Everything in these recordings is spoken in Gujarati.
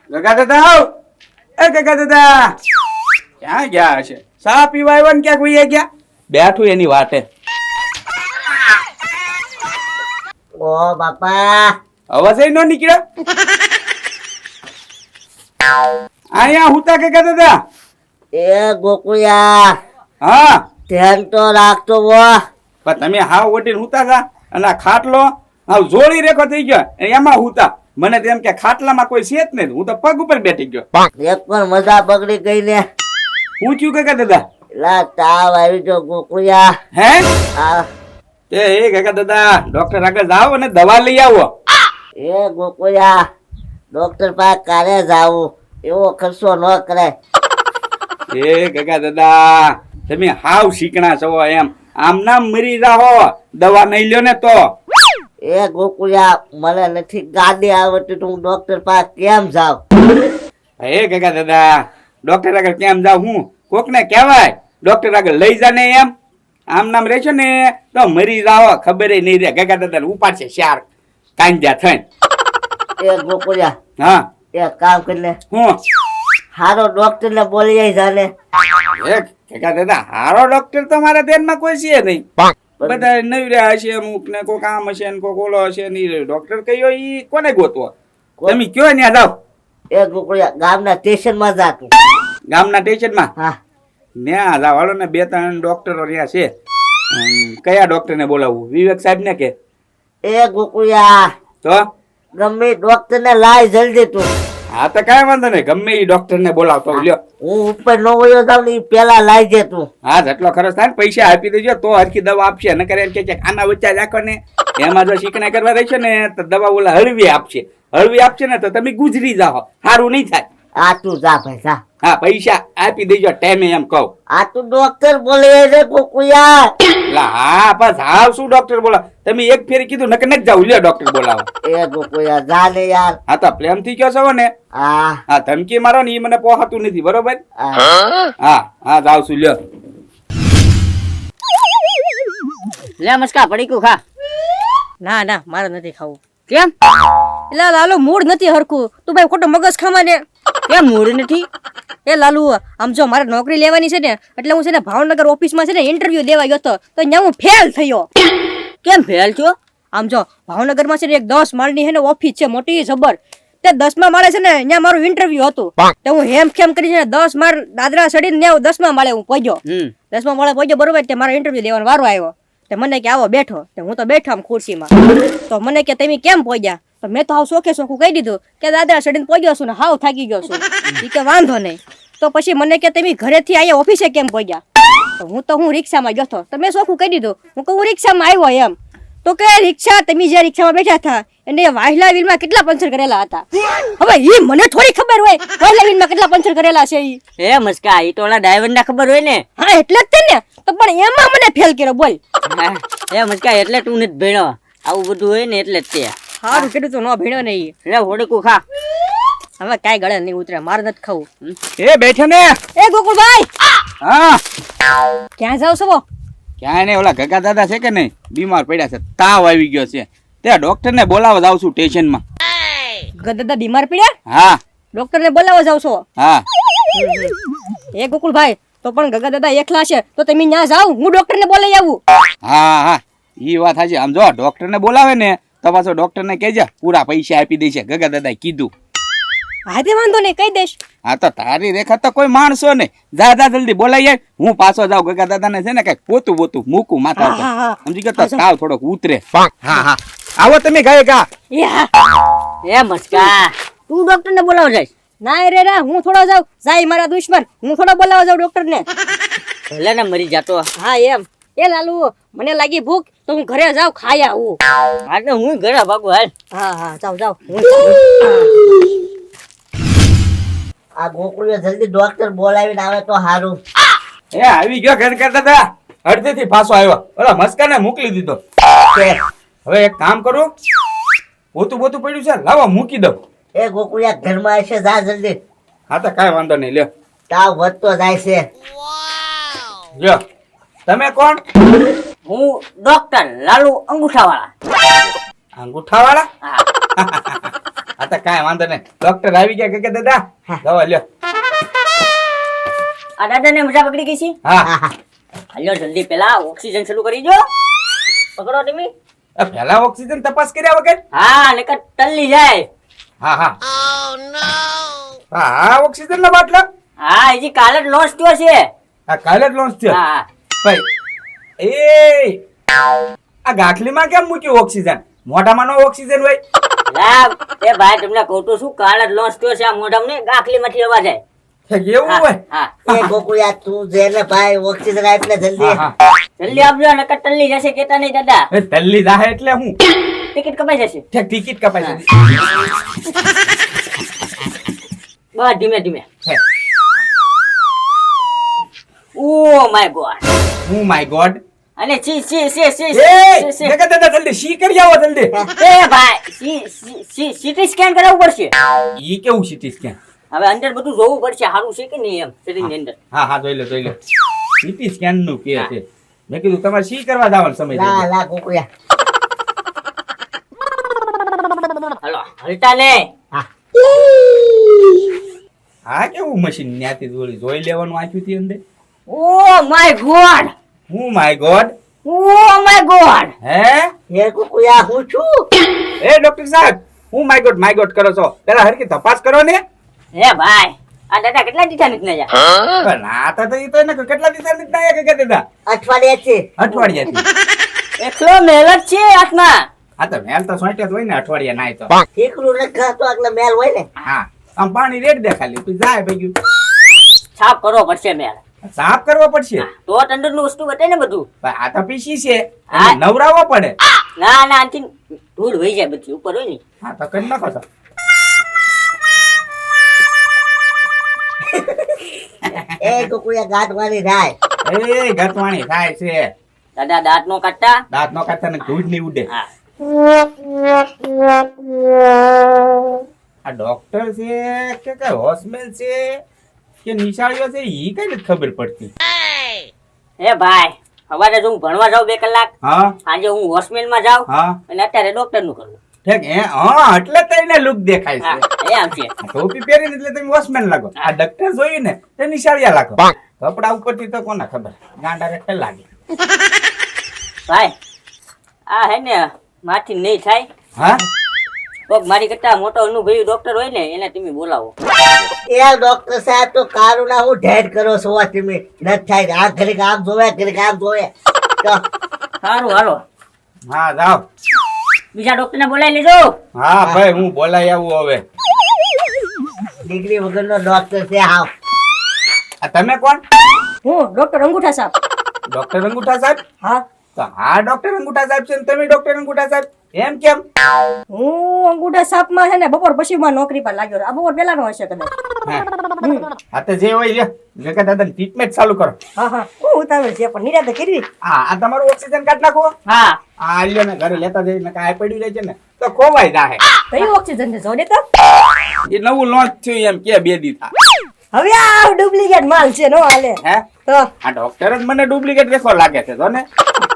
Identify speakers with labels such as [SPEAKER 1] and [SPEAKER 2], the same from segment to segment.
[SPEAKER 1] ગગા દાદા આવ. એ ગગા દાદા ક્યાં ગયા હશે? ચા પીવા આવ્યા ને ક્યાંક વહી ગયા? બેઠું એની વાટે.
[SPEAKER 2] ઓ બાપા
[SPEAKER 1] અવાજ નો નીકળ્યો. અહીંયા હુતા ગગા દાદા.
[SPEAKER 2] એ ગોકુળિયા
[SPEAKER 1] હા
[SPEAKER 2] ધ્યાન તો રાખતો હો.
[SPEAKER 1] પણ તમે હાવ ઓટીને હુતા હતા અને આ ખાટલો હાવ જોડી રેખો થઈ ગયો એમાં હુતા. મને તેમ કે ખાટલામાં કોઈ છે જ નહીં. હું તો પગ ઉપર બેઠી ગયો.
[SPEAKER 2] એક પણ મજા બગડી ગઈ ને.
[SPEAKER 1] હું થયું ગગા દાદા?
[SPEAKER 2] લા તાવ આવી ગયો ગોકુળિયા.
[SPEAKER 1] હે
[SPEAKER 2] આ
[SPEAKER 1] એ ગગા દાદા ડોક્ટર આગળ જાઓ અને દવા લઈ આવો.
[SPEAKER 2] એ ગોકુળિયા ડોક્ટર પાસે કાલે જાવું, એવો ખર્ચો ન કરાય.
[SPEAKER 1] એ ગગા દાદા તમે હાવ શીકણા છો એમ. આમ નામ મરી જાઓ દવા નહીં લ્યો ને તો.
[SPEAKER 2] એ ગોકુળિયા મને નથી ગાડી આવડતી તો હું ડોક્ટર પાસે કેમ જાઉં?
[SPEAKER 1] એ ગગા દાદા ડોક્ટર આગળ કેમ જાવ? હું કોકને કહેવાય ડોક્ટર આગળ લઈ જા ને એમ. આમ નામ રહેશો ને તો મરી જાઓ ખબર નહીં રહે. ગગા દાદા ઉપાડશે શાર કાંજા થઈને.
[SPEAKER 2] એ ગોકુળિયા
[SPEAKER 1] હા
[SPEAKER 2] એક કામ કરી લે,
[SPEAKER 1] હું
[SPEAKER 2] હારો ડોક્ટર ને બોલી આવી જાને.
[SPEAKER 1] એ ગગા દાદા હારો ડોક્ટર તો મારા ધ્યાનમાં કોઈ છે નહીં. બધા નવર્યા હશે અમુક ને કોઈ કામ હશે ને કોઈ ઓલો હશે ને ડોક્ટર કયો ઈ કોને ગોતવો? તમે કયો ત્યાં જાવ.
[SPEAKER 2] એ ગોકુળિયા ગામના સ્ટેશન માં જાતું.
[SPEAKER 1] ગામના સ્ટેશનમાં
[SPEAKER 2] હા
[SPEAKER 1] ત્યાં જાવાળો ને 2-3 ડોક્ટરો રહ્યા છે. કયા ડોક્ટર ને બોલાવવું? વિવેક સાહેબ ને કે?
[SPEAKER 2] એ ગોકુળિયા
[SPEAKER 1] તો
[SPEAKER 2] ગમે ડોક્ટર ને લાય જલ્દી તું.
[SPEAKER 1] હા તો કઈ વાંધો નહીં ગમે એ ડોક્ટર ને બોલાવતો લ્યો.
[SPEAKER 2] હું ઉપર નો વયો જાવ ને ઈ પેલા લાઈ જે તું.
[SPEAKER 1] હા જેટલો ખર્ચ થાય ને પૈસા આપી દેજો તો હરખી દવા આપશે. ન કરે એમ કે આના વચ્ચે રાખો ને એમાં જો શીખણા કરવા રહેશે ને તો દવા ઓલા હળવી આપશે. હળવી આપશે ને તો તમે ગુજરી જાઓ. સારું નહીં થાય.
[SPEAKER 2] આ તું જા ભાઈ જા.
[SPEAKER 1] હા પૈસા આપી દેજો ટાઈમે એમ કહું.
[SPEAKER 2] આ તું ડોક્ટર બોલે રે ગોકુળિયા.
[SPEAKER 1] હા બસ હાવ શું ડોક્ટર બોલાવ? તમે એક ફેરી કીધું નકે નથી જાવ લ્યો ડોક્ટર બોલાવો.
[SPEAKER 2] એ ગોકુળિયા જા ને યાર.
[SPEAKER 1] હા તો પ્રેમ થી કયો છો ને?
[SPEAKER 2] હા
[SPEAKER 1] હા ધમકી મારો ને એ મને પોહાતું નથી બરોબર.
[SPEAKER 2] હા.
[SPEAKER 1] હા હા જાવ છું લ્યો.
[SPEAKER 3] લે મસ્કા પડીકું ખા.
[SPEAKER 4] ના ના મારે નથી ખાવું.
[SPEAKER 3] કેમ?
[SPEAKER 4] એટલે લાલુ મૂડ નથી હરખું. તું ભાઈ ખોટો મગજ ખાવા ને.
[SPEAKER 3] કેમ મૂડ નથી?
[SPEAKER 4] એ લાલુ આમ જો મારે નોકરી લેવાની છે ને એટલે હું છે ને ભાવનગર ઓફિસમાં છે ને ઇન્ટરવ્યુ દેવા ગયો હતો તો ત્યાં હું ફેલ થયો.
[SPEAKER 3] કેમ ફેલ થયો?
[SPEAKER 4] આમ જો ભાવનગરમાં છે ને એક 10 માળની છે ને ઓફિસ છે મોટી જબર. તે 10મા માળે છે ને ત્યાં મારું ઇન્ટરવ્યુ હતું. તો હું હેમ ખેમ કરી છે ને 10 માળ દાદરા ચડીને ત્યાં 10મા માળે હું પહોંચ્યો. 10મા માળે પહોંચ્યો બરોબર. તે મારો ઇન્ટરવ્યુ દેવાનો વારો આવ્યો. તે મને કે આવો બેઠો. તે હું તો બેઠો આમ ખુરશીમાં. તો મને કે તમે કેમ પહોંચ્યા? તો મેં તો હાવ સોખે સોખું કહી દીધું કે દાદરા ચડીને પહોંચ્યો છું ને હાવ થાકી ગયો છું. ઈ કે વાંધો નહીં. તો પછી મને કે તમે ઘરેથી અહીંયા ઓફિસે કેમ પહોંચ્યા? તો હું રિક્ષામાં ગયો હતો. તો મેં સોખું કહી દીધું હું કહું રિક્ષામાં આવ્યો એમ. તો કે રિક્ષા તમે જે રિક્ષામાં બેઠા હતા એને વાહલા વ્હીલમાં કેટલા પંચર કરેલા હતા? હવે ઈ મને થોડી ખબર હોય વાહલા વ્હીલમાં કેટલા પંચર કરેલા છે ઈ.
[SPEAKER 3] એ મસ્કા ઈ તો ઓલા ડ્રાઈવર ના ખબર હોય ને.
[SPEAKER 4] હા એટલે જ ને. તો પણ એમાં મને ફેલ કર્યો બોલ.
[SPEAKER 3] એ મસ્કા એટલે તું નથી ભણ્યો. આવું બધું હોય ને એટલે જ તે.
[SPEAKER 4] સારું કીધું તું ન ભણ્યો ને ઈ.
[SPEAKER 3] લે હોડકું ખા.
[SPEAKER 4] હવે કાઈ ગળે નહીં ઉતરે મારે નથી ખાવું.
[SPEAKER 1] એ બેઠો ને.
[SPEAKER 4] એ ગોકુળભાઈ
[SPEAKER 1] હા
[SPEAKER 4] ક્યાં જાવ છો?
[SPEAKER 1] ક્યાંય નહીં ઓલા ગગા દાદા છે કે નહીં બીમાર પડ્યા છે. તાવ આવી ગયો છે. ત્યાં ડોક્ટર ને બોલાવવા જાવ છું સ્ટેશનમાં.
[SPEAKER 4] દાદા બીમાર પડ્યા?
[SPEAKER 1] હા
[SPEAKER 4] ડોક્ટર ને બોલાવવા જાવ છો?
[SPEAKER 1] હા
[SPEAKER 4] એ ગોકુળભાઈ તો પણ ગગા દાદા એકલા છે તો તમે ત્યાં જાવ હું ડોક્ટર ને બોલાવી આવું.
[SPEAKER 1] હા હા ઈ વાત સાચી. આમ જો ડોક્ટર ને બોલાવે ને તો પાછો ડોક્ટર ને કહેજે પૂરા પૈસા આપી દેશે. ગગા દાદા કીધું.
[SPEAKER 4] હા તે વાંધો નહીં કહી દઈશ.
[SPEAKER 1] હા તો તારી રેખા તો કોઈ માણસો નહીં. જા જલ્દી બોલાઈ જાય. હું પાછો જાઉં ગગા દાદા ને છે ને કઈક પોતું બોતું મૂકું માથા ઉપર. સમજી ગયો તો તાવ થોડોક ઉતરે. હા હા આવો તમે ગયે ગા.
[SPEAKER 3] એ મસ્કા તું ડોક્ટર ને બોલાવ જાય?
[SPEAKER 4] ના રે રા હું થોડો જાઉં. જાય મારા દુશ્મન હું થોડો બોલાવવા જાઉં ડોક્ટર ને.
[SPEAKER 3] ભલે ને મરી જાતો.
[SPEAKER 4] હા એમ. એ લાલુ મને લાગી ભૂખ તો હું ઘરે જાઉં ખાઈ આવું.
[SPEAKER 3] આજે હું ઘરે ભાગું હાલ.
[SPEAKER 4] હા હા જાવ જાવ.
[SPEAKER 2] આ ગોકુળિયા જલ્દી ડોક્ટર બોલાવીને આવે તો સારું.
[SPEAKER 1] એ આવી ગયો ઘર કરતા હતા. અડધેથી પાછો આવ્યો. ઓલા મસ્કાને મોકલી દીધો. હવે એક કામ કરું પોતું બોતું પડ્યું છે લાવો મૂકી દઉં.
[SPEAKER 2] એ ગોકુળિયા ઘરમાં હશે જા જલ્દી.
[SPEAKER 1] હા તો કાંઈ વાંધો નહીં લ્યો.
[SPEAKER 2] તાવ વધતો જાય છે.
[SPEAKER 1] લ્યો તમે કોણ?
[SPEAKER 3] હું ડોક્ટર લાલુ અંગૂઠા વાળા.
[SPEAKER 1] અંગૂઠા વાળા? હા તો કાંઈ વાંધો નહીં. ડોક્ટર આવી ગયા કાકા દાદા. દવા લ્યો.
[SPEAKER 3] આ દાદાને મજા પકડી ગઈ છે.
[SPEAKER 1] હા
[SPEAKER 3] હાલ્યો જલ્દી પેલા ઓક્સિજન શરૂ કરી દો. પકડો તમે.
[SPEAKER 1] પેલા ઓક્સિજન તપાસ કર્યા વગર.
[SPEAKER 3] હા નકર ટલ્લી જાય.
[SPEAKER 1] હા હા હા ઓક્સિજન ના બાટલા.
[SPEAKER 3] હા હજી કાલે જ લોન્ચ થયો છે.
[SPEAKER 1] આ કાલે જ લોન્ચ થયો.
[SPEAKER 3] હા
[SPEAKER 1] ભાઈ એ આ ગાંઠલીમાં કેમ મૂક્યું ઓક્સિજન? મોઢામાં નો ઓક્સિજન હોય.
[SPEAKER 3] લા એ ભાઈ તમને કહું તો શું કાલે જ લોન્ચ થયો છે. આ મોઢામાં ને ગાંખલીમાંથી અવાજ આવે.
[SPEAKER 1] એવું હોય.
[SPEAKER 3] હા
[SPEAKER 2] એ ગોકુળિયા તું જે ને ભાઈ ઓક્સિજન આપ ને જલ્દી.
[SPEAKER 1] હા
[SPEAKER 3] જલ્દી આપજો નકર ટલ્લી જશે કેતા નહીં દાદા.
[SPEAKER 1] એ તલ્લી જાહે એટલે હું
[SPEAKER 3] ટિકિટ કપાઈ જશે.
[SPEAKER 1] ટિકિટ કપાઈ જશે.
[SPEAKER 3] બસ ધીમે ધીમે.
[SPEAKER 1] હે.
[SPEAKER 3] Oh my God.
[SPEAKER 1] Oh my God.
[SPEAKER 3] અને C C C C
[SPEAKER 1] A
[SPEAKER 3] C C
[SPEAKER 1] જગત દાદા જલ્દી સી કરી આવો જલ્દી.
[SPEAKER 3] એ ભાઈ સીટી સ્કેન કરાવવું પડશે.
[SPEAKER 1] ઈ કેવું સીટી સ્કેન?
[SPEAKER 3] હવે અંદર બધું જોવું પડશે સારું છે કે નહીં એમ શરીરની અંદર.
[SPEAKER 1] હા હા જોઈ લો જોઈ લો. સીટી સ્કેન નું કે છે. મેં કીધું તમારે સી કરવા જવાનો સમય
[SPEAKER 2] લા
[SPEAKER 1] થઈ
[SPEAKER 2] લા ગોકુળિયા.
[SPEAKER 3] હલો હલતા ને.
[SPEAKER 2] હા
[SPEAKER 1] હા કેવું મશીન ન્યાથી જોઈ લેવાનું આખ્યું થી અંદર.
[SPEAKER 3] Oh my God.
[SPEAKER 1] Oh my God.
[SPEAKER 3] Oh my God.
[SPEAKER 1] હે
[SPEAKER 2] એ ગોકુળિયા હું છું.
[SPEAKER 1] એ ડોક્ટર સાહેબ હું my God કરો છો. પેલા હરકી તપાસ કરો ને.
[SPEAKER 3] હે ભાઈ આ દાદા કેટલા દીઠા નથી જા.
[SPEAKER 1] પણ આ તો ઈ તો એને કેટલા દિવસ નથી આયા કે દાદા?
[SPEAKER 2] અઠવાડિયા છે.
[SPEAKER 1] અઠવાડિયાથી.
[SPEAKER 3] એકલો મહેનત છે હાથમાં.
[SPEAKER 1] હા તો મેલ તો સોંટ્યા જ હોય ને અઠવાડિયા નાય તો.
[SPEAKER 2] ઠીકરું નથી તો એટલે મેલ હોય ને.
[SPEAKER 1] હા આમ પાણી રેડ દેખાલી તું જાય ભેગું.
[SPEAKER 3] છાપ કરવો પડશે મેલ.
[SPEAKER 1] સાફ કરવો પડશે.
[SPEAKER 3] તો અંદર નું વસ્તુ બતાય ને બધું.
[SPEAKER 1] પણ આ તો પીસી છે.
[SPEAKER 3] હા.
[SPEAKER 1] એને નવરાવવો પડે.
[SPEAKER 3] ના ના આથી ધૂળ વહી જાય બધી ઉપર હોય ને.
[SPEAKER 1] હા તો કરી નાખો તો.
[SPEAKER 2] એ ગોકુળિયા ગાંઠ વાળી રાય.
[SPEAKER 1] એ ગતવાણી થાય છે.
[SPEAKER 3] દાદા દાંત નો કાઢતા.
[SPEAKER 1] દાંત નો કાઢતા ને ધૂળ નહીં ઉડે.
[SPEAKER 3] હા
[SPEAKER 1] આ ડોક્ટર છે કે કઈ હોસ્મેલ છે કે નિશાળીઓ છે ઈ કઈ નથી ખબર પડતી.
[SPEAKER 3] હે ભાઈ સવારે જો હું ભણવા જાઉં 2 કલાક
[SPEAKER 1] હા
[SPEAKER 3] સાંજે હું હોસ્પિટલ માં જાઉં
[SPEAKER 1] હા
[SPEAKER 3] અને અત્યારે ડોક્ટર નું કરું.
[SPEAKER 1] ઠીક હે હા એટલે તો એને લુક દેખાય
[SPEAKER 3] હા
[SPEAKER 1] છે.
[SPEAKER 3] એ આમ છે.
[SPEAKER 1] ટોપી પહેરીને એટલે તમે વોચમેન લાગો. આ ડોક્ટર જોયું ને તે નિશાળિયા લાગો. કપડા ઉપરથી તો કોને ખબર ગાંડા રેટ લાગે.
[SPEAKER 3] ભાઈ આ હે ને માથી નહીં થાય.
[SPEAKER 1] હા
[SPEAKER 3] કોક મારી કરતા મોટો અનુભવી ડોક્ટર હોય ને એને તમે બોલાવો.
[SPEAKER 2] એ ડોક્ટર સાહેબ તો કારું ના હું ઢેડ કરો છો તમે નથી થાય આ ઘડીક આમ જોવે ઘડીક આમ જોવે તો
[SPEAKER 3] સારું હાલો
[SPEAKER 1] હા જાઓ.
[SPEAKER 3] બીજા ડોક્ટર ને બોલાવી લેજો.
[SPEAKER 1] હા ભાઈ હું બોલાઈ આવું હવે.
[SPEAKER 2] ડિગ્રી વગરનો ડોક્ટર છે હાવ.
[SPEAKER 1] આ તમે કોણ?
[SPEAKER 4] હું ડોક્ટર અંગૂઠા સાહેબ.
[SPEAKER 1] ડોક્ટર અંગૂઠા સાહેબ?
[SPEAKER 4] હા
[SPEAKER 1] તો હા ડોક્ટર અંગૂઠા સાહેબ છે ને તમે ડોક્ટર અંગૂઠા સાહેબ એમ કેમ?
[SPEAKER 4] હું અંગૂઠા સાહેબ માં છે ને બપોર પછી માં નોકરી પર લાગ્યો. આ બપોર પેલા નો હશે કદાચ.
[SPEAKER 1] હા તો જે હોય લ્યો જગા દાદા ટ્રીટમેન્ટ ચાલુ કરો.
[SPEAKER 4] હા હા હું ઉતાવળ છે પણ નિરાતે કરવી.
[SPEAKER 1] હા આ તમારું ઓક્સિજન કાઢ નાખો.
[SPEAKER 3] હા
[SPEAKER 1] આ લ્યો ને ઘરે લેતા જઈને કાંઈ પડ્યું રહે છે ને તો ખોવાઈ જાહે.
[SPEAKER 4] કયું ઓક્સિજન છે જો દેતા.
[SPEAKER 1] એ નવું લોન્ચ થયું એમ કે 2 દી થા.
[SPEAKER 4] હવે આ ડુપ્લિકેટ માલ છે નો હાલે.
[SPEAKER 1] હે
[SPEAKER 4] તો
[SPEAKER 1] આ ડોક્ટર જ મને ડુપ્લિકેટ દેખો લાગે છે જો ને.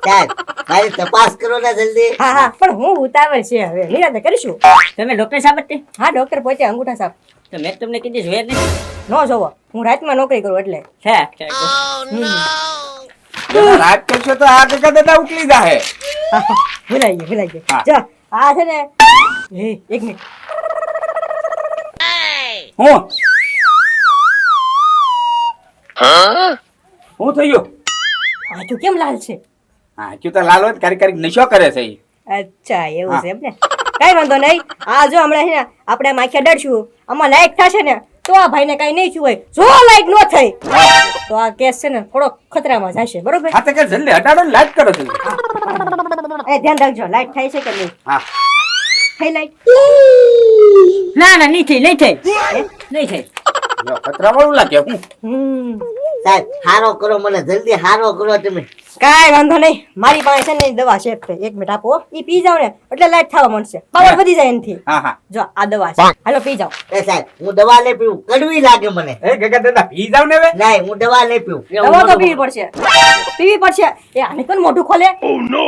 [SPEAKER 2] સાહેબ મારી તપાસ કરો ને જલ્દી.
[SPEAKER 4] હા હા પણ હું ઉતાવળ છે હવે નિરાતે કરીશું.
[SPEAKER 3] તમે ડોક્ટર સાહેબ જ તે?
[SPEAKER 4] હા ડોક્ટર પોતે અંગૂઠા સાહેબ.
[SPEAKER 3] તો મેં તમને કીધી જોયા જ નહીં.
[SPEAKER 4] નો જોવો હું રાતમાં નોકરી કરું એટલે.
[SPEAKER 3] છે
[SPEAKER 1] રાત કરશો તો આ જગા દાદા ઉકલી જાહે.
[SPEAKER 4] ભૂલાઈ ગયું
[SPEAKER 1] હા.
[SPEAKER 4] જો આ છે ને એ એક મિનિટ
[SPEAKER 1] હું હું થયું?
[SPEAKER 4] આ તો કેમ લાલ છે?
[SPEAKER 1] હા ક્યું તો લાલ હોય કારી કારી નશો કરે છે ઈ.
[SPEAKER 4] અચ્છા એવું
[SPEAKER 1] હા.
[SPEAKER 4] છે એમ ને કઈ વાંધો નહીં. આ જો હમણાં છે ને આપણે માખ્યા ડરશું આમાં લાઈટ થશે ને તો આ ભાઈને કઈ નહીં થયું હોય. જો લાઈટ નો થઈ તો આ કેસ છે ને થોડો ખતરામાં જશે બરોબર.
[SPEAKER 1] હા તો કે જલ્દી હટાડો ને લાઈટ કરો છો.
[SPEAKER 4] એ ધ્યાન રાખજો લાઈટ થાય છે કે નહીં.
[SPEAKER 1] હા
[SPEAKER 4] થઈ લાઈટ
[SPEAKER 3] ના ના નહીં થઈ નહીં થઈ નહીં થઈ.
[SPEAKER 1] જો ખતરા વાળું લાગે હું.
[SPEAKER 2] સાહેબ હારો કરો મને જલ્દી હારો કરો તમે.
[SPEAKER 4] કાઈ વાંધો નહીં મારી પાસે છે ને દવા છે એક મિનિટ આપો ઈ પી જાવ ને એટલે લાઈટ થવા મળશે પાવર વધી જાય એનથી.
[SPEAKER 1] હા હા
[SPEAKER 4] જો આ દવા છે હાલો પી જાવ.
[SPEAKER 2] એ સાહેબ હું દવા નહીં પીવું કડવી લાગે મને.
[SPEAKER 1] એ ગગા દાદા પી જાવ ને હવે.
[SPEAKER 2] નહીં હું દવા નહીં પીવું.
[SPEAKER 4] દવા તો પીવી પડશે એ આને કોણ મોઢું ખોલે.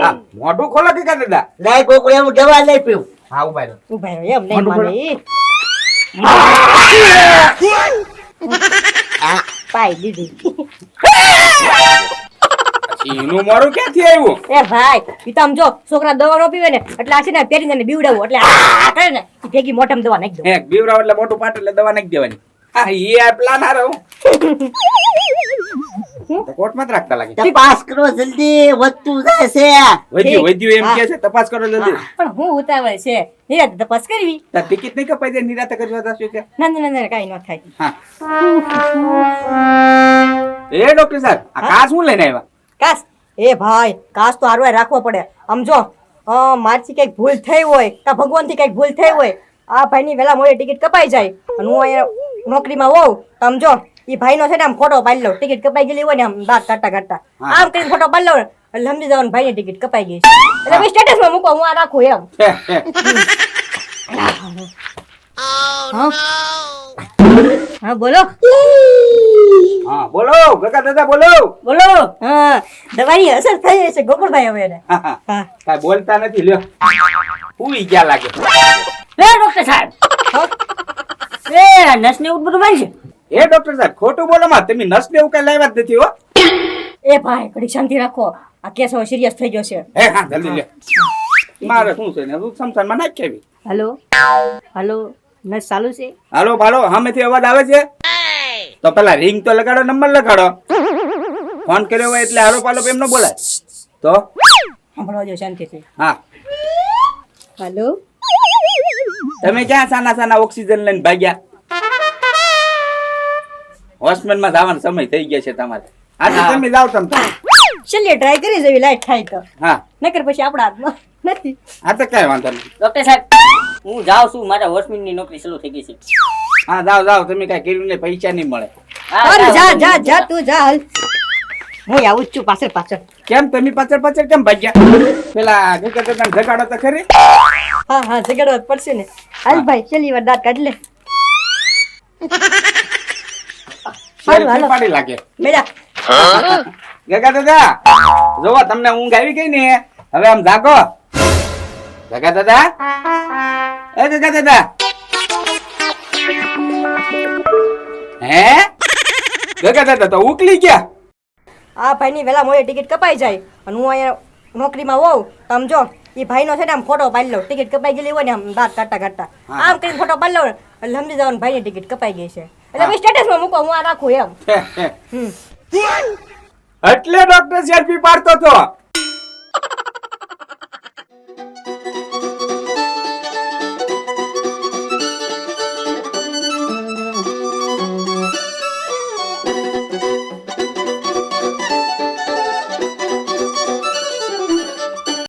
[SPEAKER 1] હા, મોઢું ખોલો ગગા દાદા.
[SPEAKER 2] નહીં ગોકુળિયા હું દવા નહીં પીવું.
[SPEAKER 1] હા ઉભા રહો.
[SPEAKER 4] ઉભા રહ્યો એમ નહીં
[SPEAKER 1] મોઢું
[SPEAKER 4] માને ઈ. આ પાઈ દીધી
[SPEAKER 1] એનું મોરું ક્યાંથી આવ્યું?
[SPEAKER 4] એ ભાઈ ઈ તો આમ જો છોકરા દવા નો પીવે ને એટલે આ છે ને પેરીને બીવડાવું એટલે આ કરે ને ઈ ભેગી મોઢામાં દવા નાખી દો
[SPEAKER 1] હે બીવરાવ એટલે મોટું પાટ એટલે દવા નાખી દેવાની. હા એ પ્લાન હારો. તો કોર્ટમાં જ રાખતા લાગે.
[SPEAKER 2] તપાસ કરો જલ્દી, વધતું જાય છે.
[SPEAKER 1] વધ્યું એમ કે છે તપાસ કરો જલ્દી.
[SPEAKER 4] પણ હું ઉતાવળ છે નિરાતે તપાસ કરવી
[SPEAKER 1] તાર ટિકિટ નહીં કપાઈ જાય નિરાતે કરવા જશું કે?
[SPEAKER 4] ના ના ના કાઈ ન થાય
[SPEAKER 1] હા એ ડોક્ટર સાહેબ આ કાચ શું લઈને આવ્યા?
[SPEAKER 4] કાસ એ ભાઈ કાસ તો હારવાય રાખવો પડે આમ જો મારથી કઈક ભૂલ થઈ હોય કા ભગવાનથી કઈક ભૂલ થઈ હોય આ ભાઈની વેલા મોડી ટિકિટ કપાઈ જાય અને હું અહીંયા નોકરીમાં હોઉં તો આમ જો ઈ ભાઈનો છે ને આમ ફોટો પાડી લઉં ટિકિટ કપાઈ ગયેલી હોય ને આમ દાંત કાઢતા કાઢતા આમ કરીને ફોટો પાડી લઉં એટલે સમજી જવાનું ભાઈની ટિકિટ કપાઈ ગઈ છે એટલે મેં સ્ટેટસમાં મૂકો હું આ રાખું એમ હા હા બોલો
[SPEAKER 1] હા બોલો કાકા દાદા બોલો.
[SPEAKER 4] બોલો હા દવાની અસર થઈ છે ગોકુળભાઈ હવે એને
[SPEAKER 1] હા, હા.
[SPEAKER 4] હા
[SPEAKER 1] કાંઈ બોલતા નથી લ્યો. ઉઈ ક્યાં લાગે?
[SPEAKER 3] લે ડોક્ટર સાહેબ એ નસ ને એવું બધું મારી છે
[SPEAKER 1] એ ડોક્ટર સાહેબ ખોટું બોલો માં તમે નસ ને એવું કઈ લાવ્યા જ નથી હો.
[SPEAKER 4] એ ભાઈ ઘડી શાંતિ રાખો આ કેસ હવે સિરિયસ થઈ ગયો છે
[SPEAKER 1] હે હા જલ્દી લ્યો. મારે શું છે ને સમસાનમાં નાખી આવી.
[SPEAKER 4] હેલો હેલો નસ ચાલુ છે
[SPEAKER 1] હાલો ભાલો સામેથી અવાજ આવે છે તો પેલા રિંગ તો લગાડો, નંબર લગાડો. ફોન કર્યો હોય એટલે હાલો પાલો એમ ન બોલાય તો.
[SPEAKER 4] સાંભળવા જો શાંતિથી
[SPEAKER 1] હા
[SPEAKER 4] હેલો
[SPEAKER 1] તમે ક્યાં સાના સાના ઓક્સિજન લઈને ભાગ્યા? હોસ્પિટલમાં જવાનો સમય થઈ ગયા છે તમારે. આજે તમે જાઓ તમ તારે.
[SPEAKER 4] ચલીએ ટ્રાય કરી જેવી લાઈટ થાય તો
[SPEAKER 1] હા
[SPEAKER 4] નકર પછી આપણા હાથમાં નથી
[SPEAKER 1] આ તો કઈ વાંધો નહીં.
[SPEAKER 3] ડોક્ટર સાહેબ હું જાઉં છું મારા હોસ્પિટલની નોકરી શરૂ થઈ ગઈ છે
[SPEAKER 1] હા જાઓ જાઓ તમે કઈ કર્યું ને પૈસા નહીં મળે.
[SPEAKER 3] હા,
[SPEAKER 4] અરે જા
[SPEAKER 3] જાઉં.
[SPEAKER 4] જા જા તું જા હાલ હું આવું જ છું પાછળ પાછળ
[SPEAKER 1] કેમ તમે પાછળ પાછળ કેમ ભાગ્યા? પેલા જગાડો તો ખરી.
[SPEAKER 4] હા હા જગાડવા જ પડશે ને હાલ ભાઈ ચલી વાર દાંત કાઢ લે હાલો, હાલો.
[SPEAKER 1] પાડી લાગે.
[SPEAKER 4] બેડા
[SPEAKER 1] ગગા દાદા જોવો તમને ઊંઘ આવી ગઈ ને હવે આમ જાગો. ગગા દાદા એ ગગા દાદા હે ગગા દાદા તો ઉકલી ગયા.
[SPEAKER 4] આ ભાઈની વેલા મોડી ટિકિટ કપાઈ જાય અને હું અહીંયા નોકરીમાં હોઉં તો આમ જો ઈ ભાઈનો છે ને આમ ફોટો પાડી લઉં ટિકિટ કપાઈ ગયેલી હોય ને આમ દાંત કાઢતા કાઢતા આમ કરીને ફોટો પાડી લઉં એટલે સમજી જવાનું ભાઈની ટિકિટ કપાઈ ગઈ છે એટલે મેં સ્ટેટસમાં મૂકો હું આ રાખું એમ
[SPEAKER 1] એટલે ડોક્ટર સેલ્ફી પાડતો હતો.